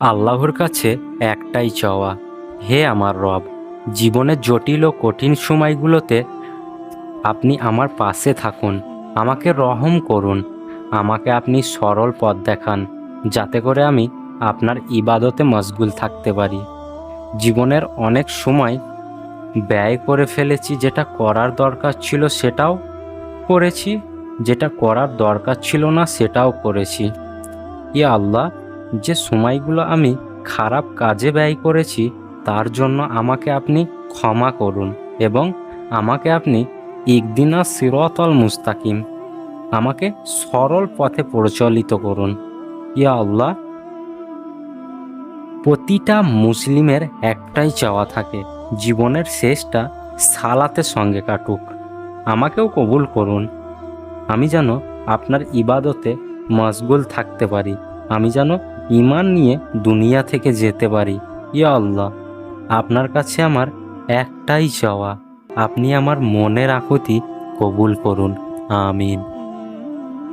আল্লাহর কাছে একটাই চাওয়া, হে আমার রব, জীবনের জটিল ও কঠিন সময়গুলোতে আপনি আমার পাশে থাকুন, আমাকে রহম করুন, আমাকে আপনি সরল পথ দেখান, যাতে করে আমি আপনার ইবাদতে মশগুল থাকতে পারি। জীবনের অনেক সময় ব্যয় করে ফেলেছি, যেটা করার দরকার ছিল সেটাও করেছি, যেটা করার দরকার ছিল না সেটাও করেছি। ইয়া আল্লাহ, যে সময়গুলো আমি খারাপ কাজে ব্যয় করেছি তার জন্য আমাকে আপনি ক্ষমা করুন এবং আমাকে আপনি ইকদিনা সিরাতাল মুস্তাকিম, আমাকে সরল পথে পরিচালিত করুন। ইয়া আল্লাহ, প্রতিটা মুসলিমের একটাই চাওয়া থাকে, জীবনের শেষটা সালাতের সঙ্গে কাটুক। আমাকেও কবুল করুন, আমি যেন আপনার ইবাদতে মশগুল থাকতে পারি, আমি যেন ঈমান নিয়ে দুনিয়া থেকে যেতে পারি। ইয়া আল্লাহ, আপনার কাছে আমার একটাই চাওয়া, আপনি আমার মনের আকুতি কবুল করুন। আমিন।